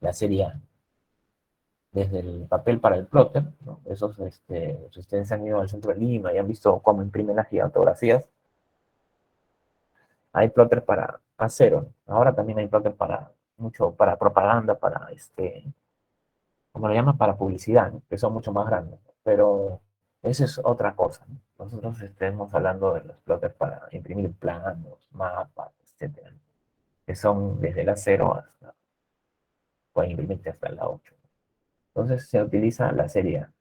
la serie A. Desde el papel para el plotter, ¿no? Esos, si ustedes han ido al centro de Lima y han visto cómo imprimen las gigantografías, hay plotter para acero. Ahora también hay plotter para mucho, para propaganda, para como lo llaman, para publicidad, ¿no? Que son mucho más grandes. Pero eso es otra cosa, ¿no? Nosotros estemos hablando de los plotters para imprimir planos, mapas, etcétera, ¿no? Que son desde el acero hasta, pueden imprimirte hasta la 8. Entonces se utiliza la serie A.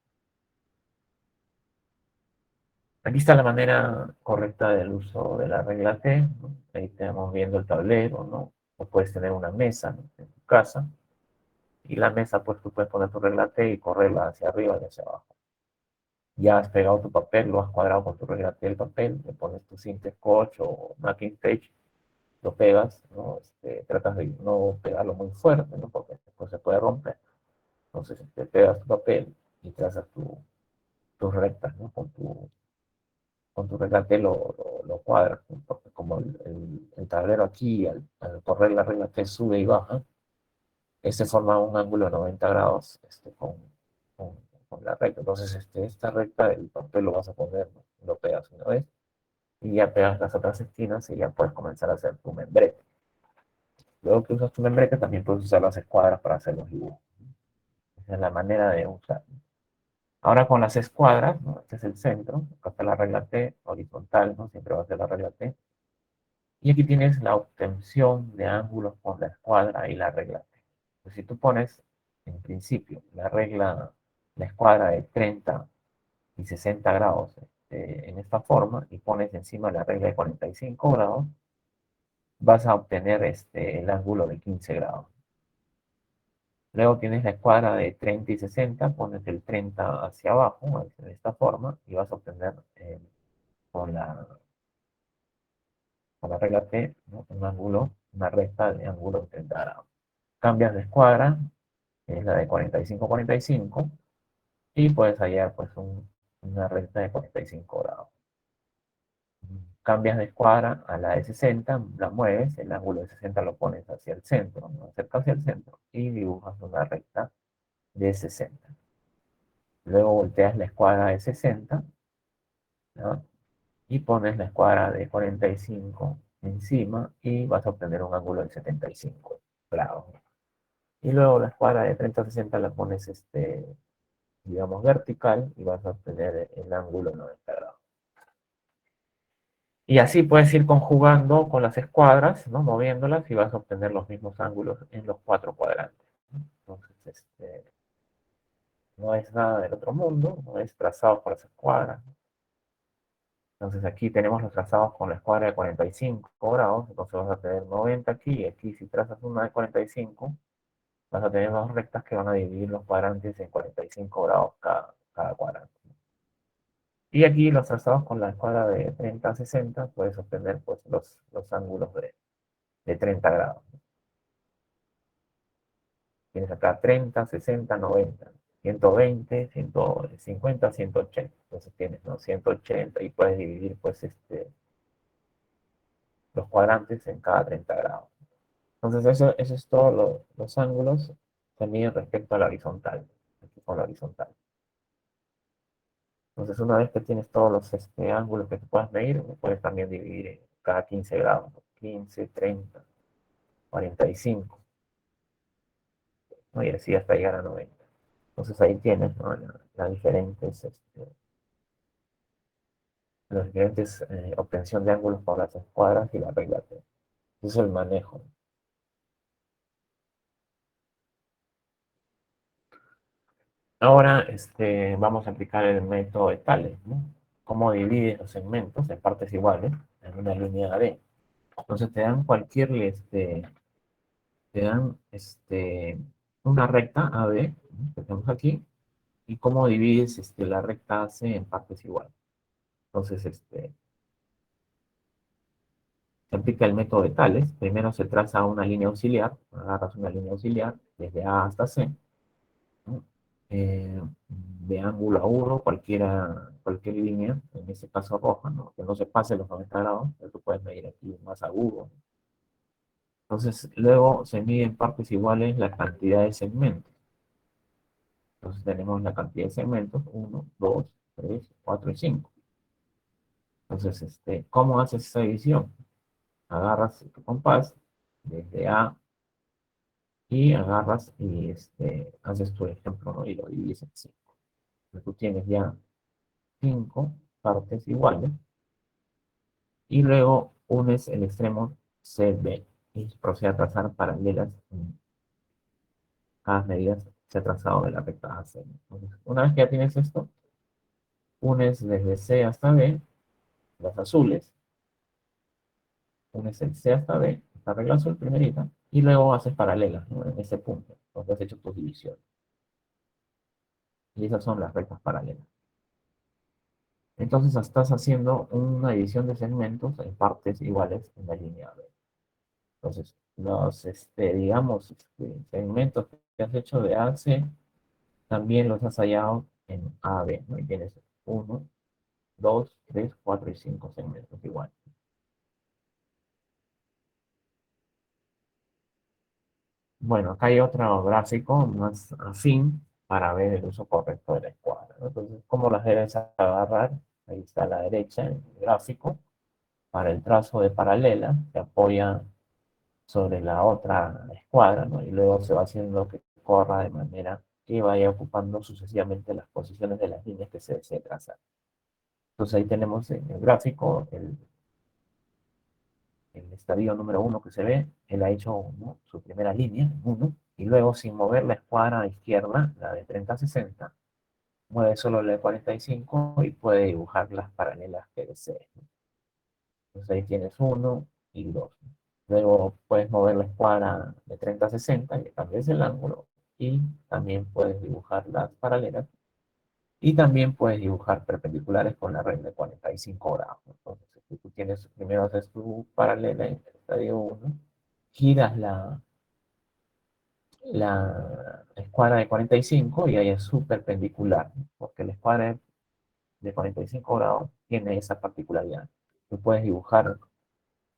Aquí está la manera correcta del uso de la regla T, ¿no? Ahí estamos viendo el tablero, ¿no? O puedes tener una mesa, ¿no? En tu casa, y la mesa, pues tú puedes poner tu regla T y correrla hacia arriba y hacia abajo. Ya has pegado tu papel, lo has cuadrado con tu regla T el papel, le pones tu cinta scotch o masking tape, lo pegas, ¿no? Tratas de no pegarlo muy fuerte, ¿no? Porque después se puede romper. Entonces, pegas tu papel y trazas tus rectas, ¿no? Con tu regate lo cuadras, ¿no? Porque como el tablero aquí, al correr la regla T sube y baja, este forma un ángulo de 90 grados con, con la recta. Entonces, esta recta del papel lo vas a poner, ¿no? Lo pegas una vez y ya pegas las otras esquinas y ya puedes comenzar a hacer tu membrete. Luego que usas tu membrete, también puedes usar las escuadras para hacer los dibujos. Esa es la manera de usar. Ahora con las escuadras, ¿no? Este es el centro, acá está la regla T, horizontal, ¿no? Siempre va a ser la regla T. Y aquí tienes la obtención de ángulos por la escuadra y la regla T. Pues si tú pones, en principio, la escuadra de 30 y 60 grados en esta forma y pones encima la regla de 45 grados, vas a obtener el ángulo de 15 grados. Luego tienes la escuadra de 30 y 60, pones el 30 hacia abajo, de esta forma, y vas a obtener con la, con la regla T, ¿no? Un ángulo, una recta de ángulo de 30 grados. Cambias de escuadra, que es la de 45-45, y puedes hallar pues una recta de 45 grados. Cambias de escuadra a la de 60, la mueves, el ángulo de 60 lo pones hacia el centro, ¿no? Cerca hacia el centro, y dibujas una recta de 60. Luego volteas la escuadra de 60, ¿no? Y pones la escuadra de 45 encima y vas a obtener un ángulo de 75 grados. Y luego la escuadra de 30-60 la pones, digamos, vertical y vas a obtener el ángulo 90 grados. Y así puedes ir conjugando con las escuadras, ¿no? Moviéndolas y vas a obtener los mismos ángulos en los cuatro cuadrantes, ¿no? Entonces, no es nada del otro mundo, no es trazado por las escuadras. Entonces aquí tenemos los trazados con la escuadra de 45 grados, entonces vas a tener 90 aquí, y aquí si trazas una de 45, vas a tener dos rectas que van a dividir los cuadrantes en 45 grados cada cuadrante. Y aquí los trazados con la escuadra de 30 a 60 puedes obtener pues, los ángulos de 30 grados. Tienes acá 30, 60, 90, 120, 150, 180. Entonces tienes, ¿no? 180 y puedes dividir pues los cuadrantes en cada 30 grados. Entonces eso es todos los ángulos también respecto a la horizontal. Aquí con la horizontal. Entonces una vez que tienes todos los ángulos que tú puedas medir, puedes también dividir en cada 15 grados. 15, 30, 45, ¿no? Y así hasta llegar a 90. Entonces ahí tienes, ¿no? Las diferentes obtención de ángulos por las escuadras y la regla T. Eso es el manejo. Ahora vamos a aplicar el método de Tales, ¿no? Cómo divides los segmentos en partes iguales en una línea AB. Entonces te dan una recta AB, ¿no? Que tenemos aquí, y cómo divides la recta AC en partes iguales. Entonces, se aplica el método de Tales. Primero se traza una línea auxiliar, agarras una línea auxiliar desde A hasta C, ¿no? De ángulo a 1, cualquier línea, en este caso roja, ¿no? Que no se pase los 90 grados, pero tú puedes medir aquí más agudo, Entonces, luego se mide en partes iguales la cantidad de segmentos. Entonces tenemos la cantidad de segmentos, uno, 2, 3, 4 y 5. Entonces, ¿cómo haces esa división? Agarras tu compás desde A y agarras y haces tu ejemplo, ¿no? Y lo divides en 5. Entonces tú tienes ya 5 partes iguales y luego unes el extremo CB y procede a trazar paralelas en cada medida se ha trazado de la recta AC. Entonces, una vez que ya tienes esto, unes desde C hasta B, las azules, unes el C hasta B, esta regla azul primerita, y luego haces paralelas, ¿no? En ese punto, donde has hecho tus divisiones. Y esas son las rectas paralelas. Entonces estás haciendo una división de segmentos en partes iguales en la línea B. Entonces, los, digamos, segmentos que has hecho de A a C, también los has hallado en A, B, ¿no? Y tienes uno, 2, 3, 4 y 5 segmentos igual. Bueno, acá hay otro gráfico más afín para ver el uso correcto de la escuadra, ¿no? Entonces, ¿cómo las debes agarrar? Ahí está a la derecha el gráfico para el trazo de paralela que apoya sobre la otra escuadra, ¿no? Y luego se va haciendo que corra de manera que vaya ocupando sucesivamente las posiciones de las líneas que se desee trazar. Entonces ahí tenemos en el gráfico el estadio número uno que se ve, él ha hecho, ¿no?, su primera línea, uno, y luego sin mover la escuadra izquierda, la de 30-60, mueve solo la de 45 y puede dibujar las paralelas que desee. Entonces ahí tienes uno y dos. Luego puedes mover la escuadra de 30-60 y cambias el ángulo y también puedes dibujar las paralelas y también puedes dibujar perpendiculares con la regla de 45 grados. Entonces, si tú tienes, primero haces tu paralela en el estadio uno, giras la escuadra de 45 y ahí es su perpendicular, ¿no? Porque la escuadra de 45 grados tiene esa particularidad. Tú puedes dibujar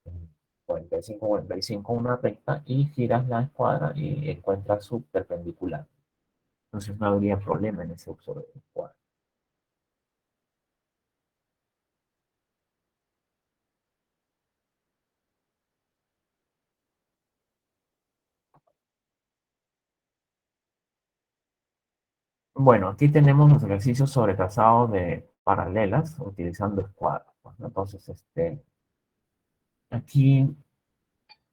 en 45-45 una recta y giras la escuadra y encuentras su perpendicular. Entonces no habría problema en ese uso de la escuadra. Bueno, aquí tenemos los ejercicios sobre trazado de paralelas utilizando escuadras, pues, ¿no? Entonces, aquí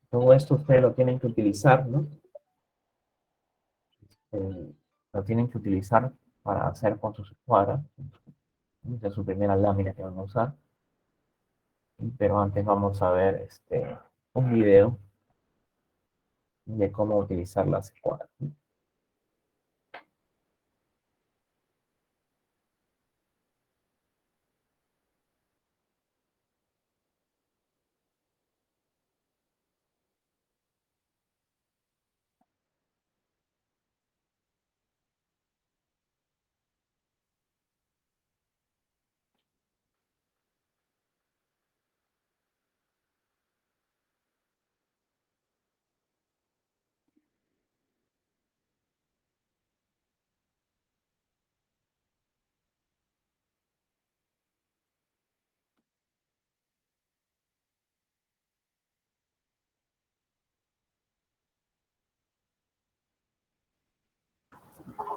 todo esto ustedes lo tienen que utilizar, ¿no? Eh, lo tienen que utilizar para hacer con sus escuadras. Esta es su primera lámina que van a usar. Pero antes vamos a ver un video de cómo utilizar las escuadras.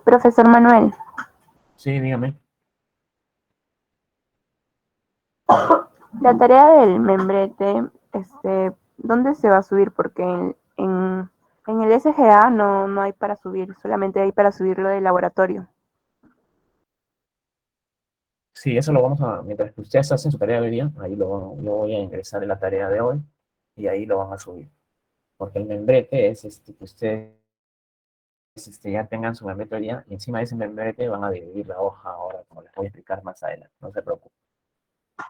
Profesor Manuel, Sí, dígame. la tarea del membrete, ¿dónde se va a subir? Porque en el SGA no hay para subir, solamente hay para subirlo del laboratorio. Sí, eso lo vamos a, mientras que ustedes hacen su tarea de hoy día, ahí lo voy a ingresar en la tarea de hoy y ahí lo van a subir. Porque el membrete es que ustedes ya tengan su membrete hoy día y encima de ese membrete van a dividir la hoja ahora, como les voy a explicar más adelante. No se preocupen.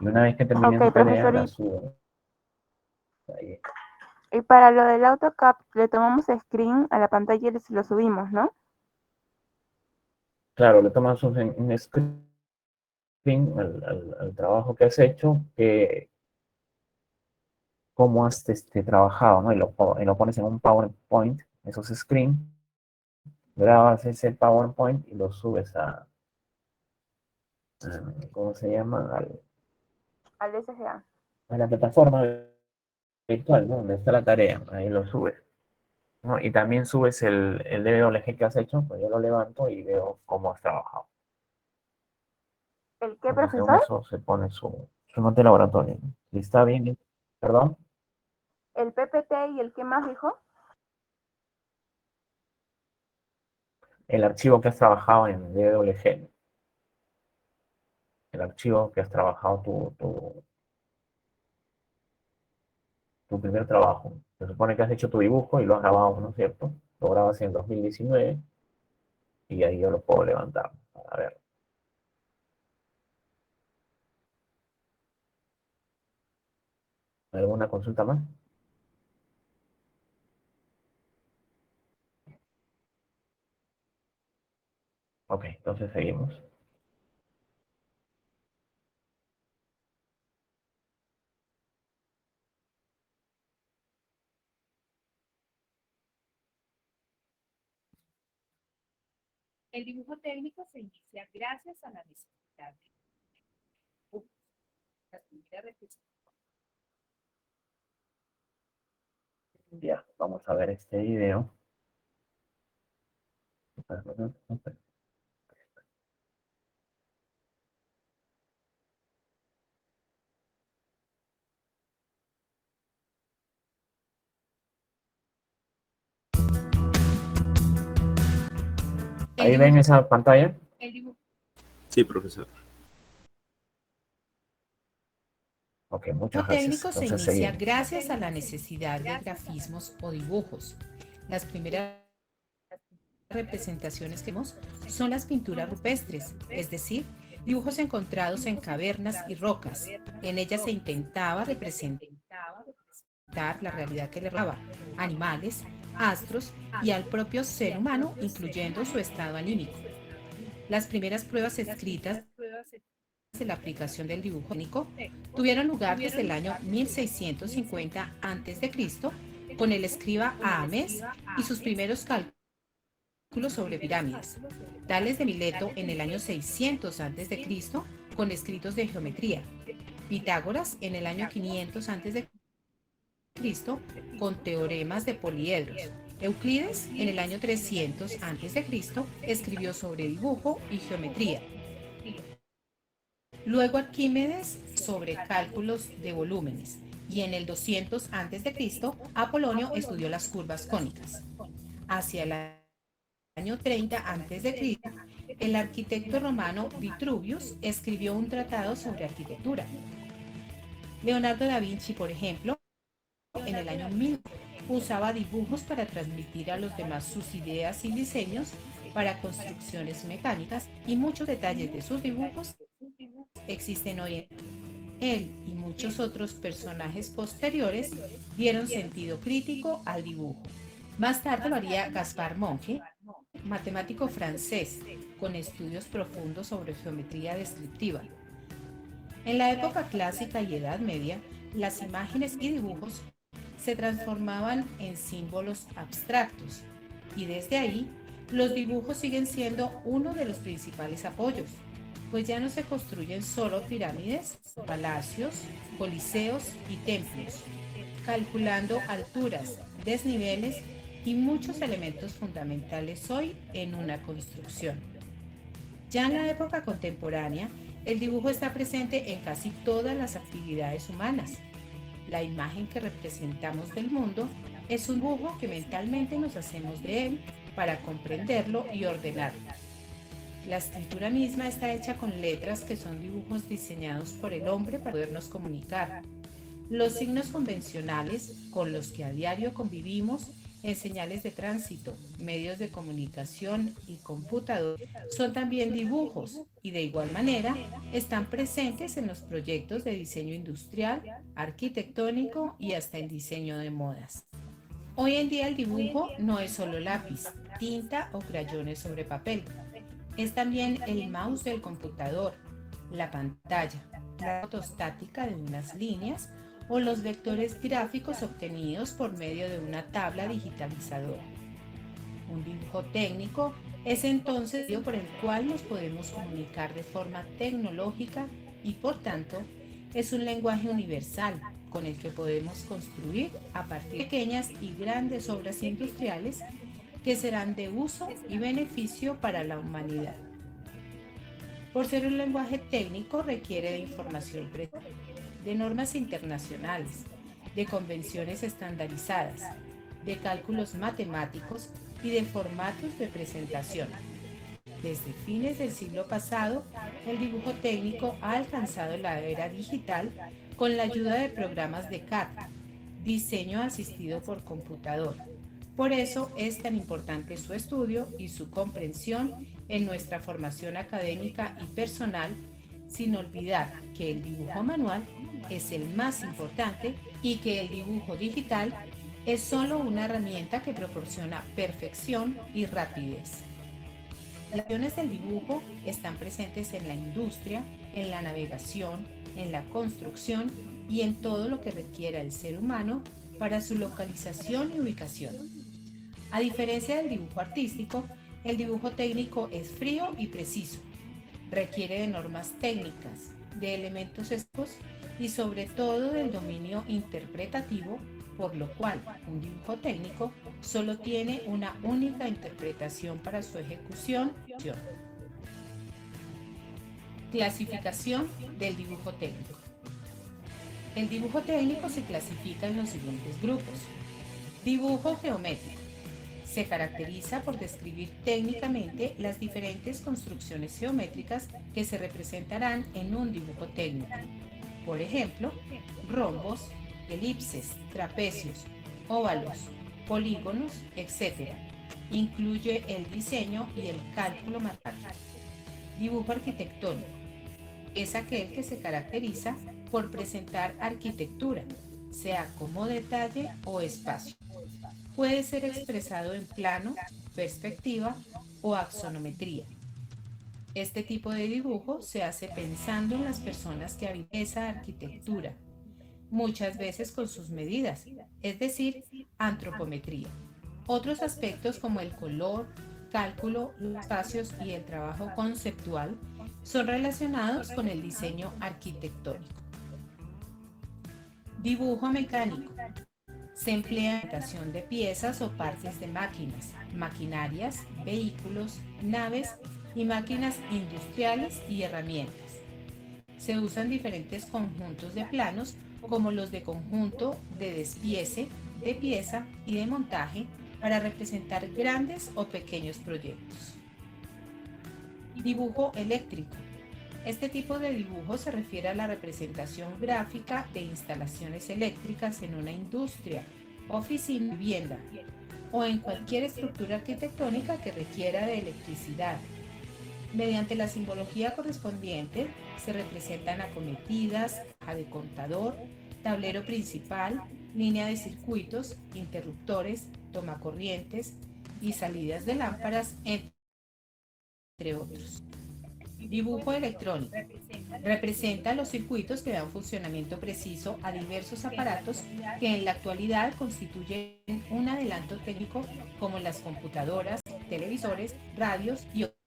Y una vez que terminen su Ok, tarea, profesor, la suben ahí. y para lo del AutoCAD le tomamos screen a la pantalla y lo subimos, ¿no? Claro, le toman un screen al trabajo que has hecho, cómo has trabajado, ¿no? Y lo pones en un PowerPoint, esos screens, grabas ese PowerPoint y lo subes ¿cómo se llama? Al SGA. A la plataforma virtual, ¿no? Donde está la tarea, ahí lo subes, ¿no? Y también subes el DWG que has hecho, pues yo lo levanto y veo cómo has trabajado. ¿El qué, Entonces, según profesor? eso se pone su nota de laboratorio, ¿no? Si está bien, perdón, ¿El PPT y el qué más dijo? el archivo que has trabajado en DWG, el archivo que has trabajado tu primer trabajo. Se supone que has hecho tu dibujo y lo has grabado, ¿no es cierto? Lo grabas en 2019 y ahí yo lo puedo levantar. A ver, ¿alguna consulta más? Ok, entonces seguimos. El dibujo técnico se inicia gracias a la necesidad de la primera representación. Ya, vamos a ver este video. Ahí ven esa pantalla. El dibujo Sí, profesor. Ok, muchas gracias. técnico se Entonces inicia seguimos. gracias a la necesidad de grafismos o dibujos. Las primeras representaciones que vemos son las pinturas rupestres, es decir, dibujos encontrados en cavernas y rocas. En ellas se intentaba representar la realidad que le rodeaba, animales, astros y al propio ser humano, incluyendo su estado anímico. Las primeras pruebas escritas de la aplicación del dibujo técnico tuvieron lugar desde el año 1650 a.C. con el escriba Ahamés y sus primeros cálculos sobre pirámides, Tales de Mileto en el año 600 a.C. con escritos de geometría, Pitágoras en el año 500 a.C. con teoremas de poliedros. Euclides en el año 300 a.C. escribió sobre dibujo y geometría. Luego Arquímedes sobre cálculos de volúmenes y en el 200 a.C. Apolonio estudió las curvas cónicas. Hacia el año 30 a.C., el arquitecto romano Vitruvius escribió un tratado sobre arquitectura. Leonardo da Vinci, por ejemplo, en el año 1000 usaba dibujos para transmitir a los demás sus ideas y diseños para construcciones mecánicas y muchos detalles de sus dibujos existen hoy en día. Él y muchos otros personajes posteriores dieron sentido crítico al dibujo. Más tarde lo haría Gaspar Monge, matemático francés con estudios profundos sobre geometría descriptiva. En la época clásica y Edad Media, las imágenes y dibujos se transformaban en símbolos abstractos y desde ahí los dibujos siguen siendo uno de los principales apoyos, pues ya no se construyen solo pirámides, palacios, coliseos y templos, calculando alturas, desniveles y muchos elementos fundamentales hoy en una construcción. Ya en la época contemporánea, el dibujo está presente en casi todas las actividades humanas. La imagen que representamos del mundo es un dibujo que mentalmente nos hacemos de él para comprenderlo y ordenarlo. La escritura misma está hecha con letras que son dibujos diseñados por el hombre para podernos comunicar. Los signos convencionales con los que a diario convivimos en señales de tránsito, medios de comunicación y computador son también dibujos y de igual manera están presentes en los proyectos de diseño industrial, arquitectónico y hasta en diseño de modas. Hoy en día el dibujo no es solo lápiz, tinta o crayones sobre papel. Es también el mouse del computador, la pantalla, la fotostática de unas líneas o los vectores gráficos obtenidos por medio de una tabla digitalizadora. Un dibujo técnico es entonces el medio por el cual nos podemos comunicar de forma tecnológica y, por tanto, es un lenguaje universal con el que podemos construir a partir de pequeñas y grandes obras industriales que serán de uso y beneficio para la humanidad. Por ser un lenguaje técnico, requiere de información precisa, de normas internacionales, de convenciones estandarizadas, de cálculos matemáticos y de formatos de presentación. Desde fines del siglo pasado, el dibujo técnico ha alcanzado la era digital con la ayuda de programas de CAD, diseño asistido por computador. Por eso es tan importante su estudio y su comprensión en nuestra formación académica y personal, sin olvidar que el dibujo manual es el más importante y que el dibujo digital es solo una herramienta que proporciona perfección y rapidez. Las opciones del dibujo están presentes en la industria, en la navegación, en la construcción y en todo lo que requiera el ser humano para su localización y ubicación. A diferencia del dibujo artístico, el dibujo técnico es frío y preciso. Requiere de normas técnicas, de elementos estos y sobre todo del dominio interpretativo, por lo cual un dibujo técnico solo tiene una única interpretación para su ejecución. Clasificación del dibujo técnico. El dibujo técnico se clasifica en los siguientes grupos. Dibujo geométrico. Se caracteriza por describir técnicamente las diferentes construcciones geométricas que se representarán en un dibujo técnico. Por ejemplo, rombos, elipses, trapecios, óvalos, polígonos, etc. Incluye el diseño y el cálculo matemático. Dibujo arquitectónico. Es aquel que se caracteriza por presentar arquitectura, sea como detalle o espacio. Puede ser expresado en plano, perspectiva o axonometría. Este tipo de dibujo se hace pensando en las personas que habitan esa arquitectura, muchas veces con sus medidas, es decir, antropometría. Otros aspectos como el color, cálculo, los espacios y el trabajo conceptual son relacionados con el diseño arquitectónico. Dibujo mecánico. Se emplea en la imitación de piezas o partes de máquinas, maquinarias, vehículos, naves y máquinas industriales y herramientas. Se usan diferentes conjuntos de planos como los de conjunto, de despiece, de pieza y de montaje para representar grandes o pequeños proyectos. Dibujo eléctrico. Este tipo de dibujo se refiere a la representación gráfica de instalaciones eléctricas en una industria, oficina, vivienda o en cualquier estructura arquitectónica que requiera de electricidad. Mediante la simbología correspondiente se representan acometidas, caja de contador, tablero principal, línea de circuitos, interruptores, tomacorrientes y salidas de lámparas, entre otros. Dibujo electrónico. Representa los circuitos que dan funcionamiento preciso a diversos aparatos que en la actualidad constituyen un adelanto técnico como las computadoras, televisores, radios y otros.